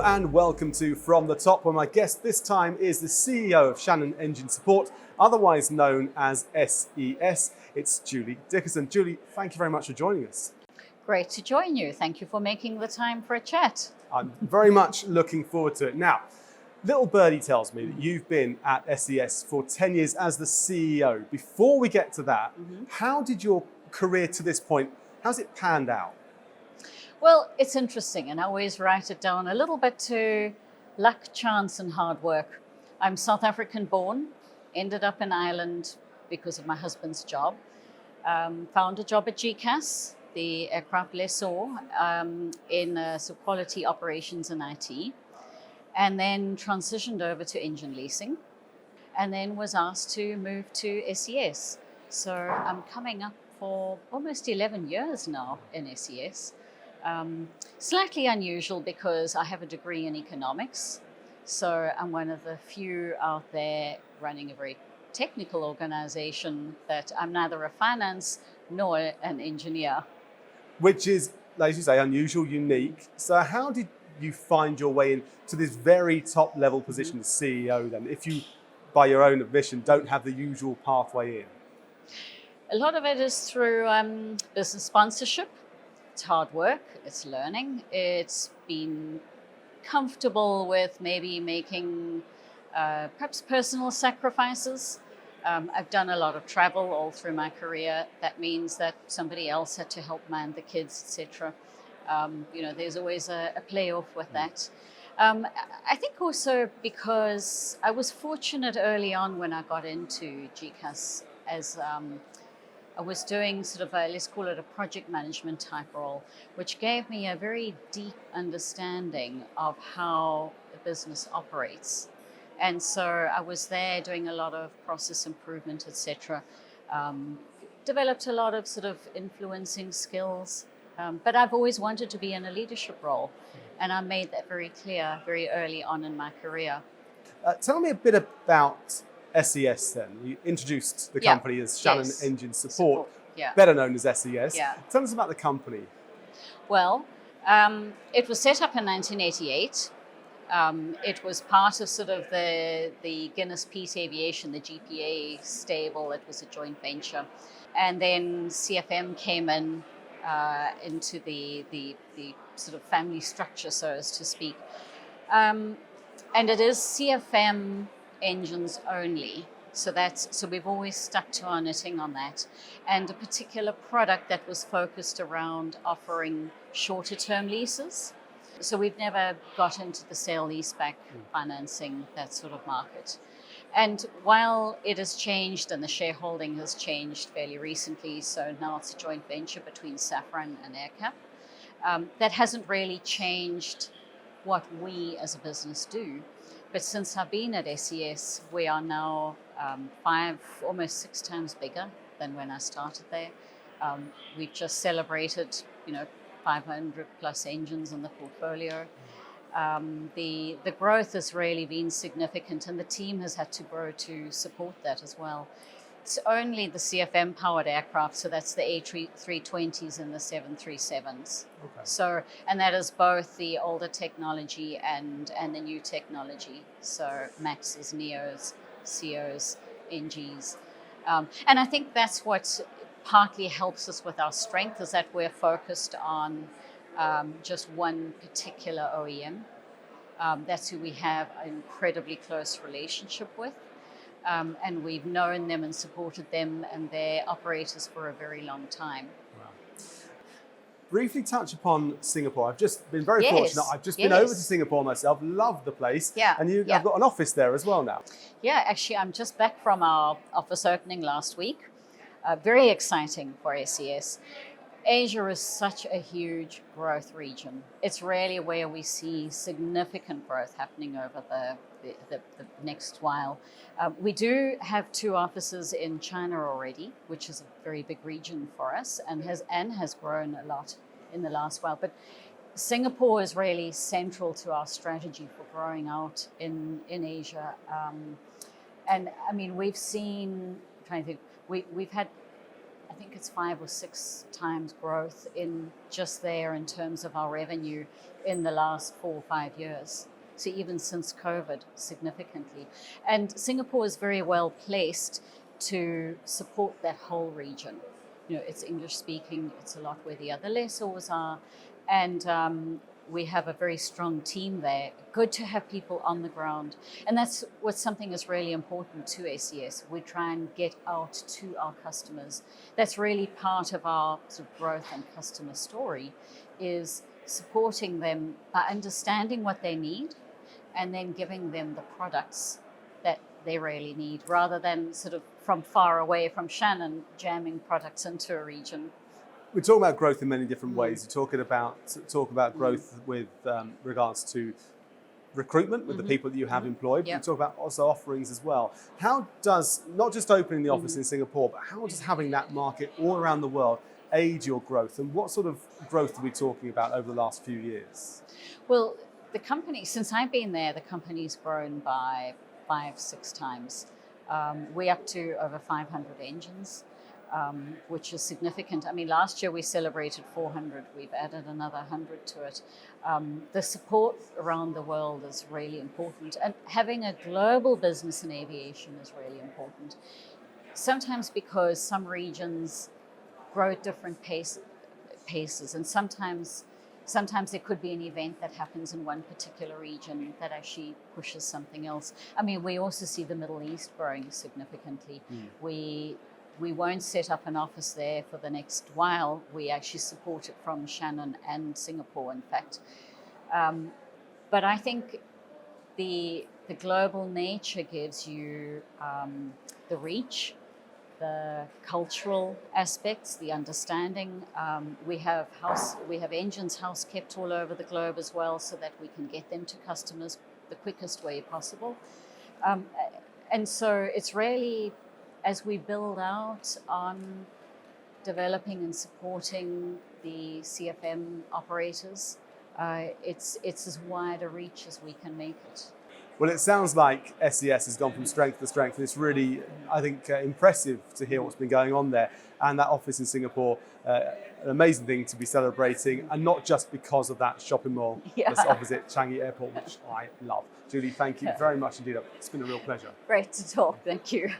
and welcome to From the Top, where my guest this time is the CEO of Shannon Engine Support, otherwise known as SES. It's Julie Dickerson. Julie, thank you very much for joining us. Great to join you. Thank you for making the time for a chat. I'm very much looking forward to it. Now, little birdie tells me that you've been at SES for 10 years as the CEO. Before we get to that, how did your career to this point, how's it panned out? Well, it's interesting, and I always write it down a little bit to luck, chance, and hard work. I'm South African born, ended up in Ireland because of my husband's job. Found a job at GCAS, the aircraft lessor, in quality operations and IT, and then transitioned over to engine leasing, and then was asked to move to SES. So I'm coming up for almost 11 years now in SES. Slightly unusual because I have a degree in economics, so I'm one of the few out there running a very technical organization that I'm neither a finance nor an engineer. Which is, as you say, unusual, unique. So how did you find your way into this very top level position as CEO then, if you, by your own admission, don't have the usual pathway in? A lot of it is through business sponsorship. It's hard work, it's learning, it's been comfortable with maybe making perhaps personal sacrifices. I've done a lot of travel all through my career. That means that somebody else had to help man the kids, etc. There's always a playoff with that. I think also because I was fortunate early on when I got into GCAS as I was doing sort of let's call it a project management type role, which gave me a very deep understanding of how the business operates. And so I was there doing a lot of process improvement, etc. Developed a lot of sort of influencing skills, but I've always wanted to be in a leadership role. And I made that very clear very early on in my career. Tell me a bit about SES then. You introduced the company as Shannon Engine Support, better known as SES. Tell us about the company. Well, it was set up in 1988. It was part of sort of the Guinness Peace Aviation, the GPA stable. It was a joint venture. And then CFM came into the sort of family structure, so as to speak. And it is CFM engines only. So we've always stuck to our knitting on that. And a particular product that was focused around offering shorter term leases. So we've never got into the sale leaseback financing, that sort of market. And while it has changed and the shareholding has changed fairly recently, so now it's a joint venture between Safran and AerCap, that hasn't really changed what we as a business do. But since I've been at SES, we are now 5, almost 6 times bigger than when I started there. We've just celebrated, 500 plus engines in the portfolio. The growth has really been significant, and the team has had to grow to support that as well. It's only the CFM powered aircraft, so that's the A320s and the 737s. Okay. So, and that is both the older technology and the new technology. So Maxes, Neos, COs, NGs. And I think that's what partly helps us with our strength, is that we're focused on just one particular OEM. That's who we have an incredibly close relationship with. And we've known them and supported them and their operators for a very long time. Wow. Briefly touch upon Singapore. I've just been very fortunate. I've just been over to Singapore myself, love the place. And I've got an office there as well now. Yeah, actually, I'm just back from our office opening last week. Very exciting for SES. Asia is such a huge growth region. It's really where we see significant growth happening over the next while. We do have 2 offices in China already, which is a very big region for us and has grown a lot in the last while. But Singapore is really central to our strategy for growing out in Asia. And I mean, we've seen, we've had I think it's 5 or 6 times growth in just there in terms of our revenue in the last 4 or 5 years. So even since COVID, significantly. And Singapore is very well placed to support that whole region. You know, it's English speaking, it's a lot where the other lessors are. And we have a very strong team there. Good to have people on the ground. And that's what something is really important to SES. We try and get out to our customers. That's really part of our sort of growth and customer story, is supporting them by understanding what they need and then giving them the products that they really need, rather than sort of from far away from Shannon jamming products into a region. We're talking about growth in many different ways. You're talk about growth with regards to recruitment with the people that you have employed. Yep. We talk about also offerings as well. How does, not just opening the office in Singapore, but how does having that market all around the world aid your growth? And what sort of growth are we talking about over the last few years? Well, the company, since I've been there, the company's grown by 5-6 times. We're up to over 500 engines. Which is significant. I mean, last year we celebrated 400. We've added another 100 to it. The support around the world is really important. And having a global business in aviation is really important. Sometimes because some regions grow at different paces, and sometimes there could be an event that happens in one particular region that actually pushes something else. I mean, we also see the Middle East growing significantly. We won't set up an office there for the next while. We actually support it from Shannon and Singapore, in fact. But I think the global nature gives you the reach, the cultural aspects, the understanding. We have engines house kept all over the globe as well, so that we can get them to customers the quickest way possible. And so it's really, as we build out on developing and supporting the CFM operators, it's as wide a reach as we can make it. Well, it sounds like SES has gone from strength to strength, and it's really, I think, impressive to hear what's been going on there. And that office in Singapore, an amazing thing to be celebrating, and not just because of that shopping mall that's opposite Changi Airport, which I love. Julie, thank you very much indeed. It's been a real pleasure. Great to talk. Thank you.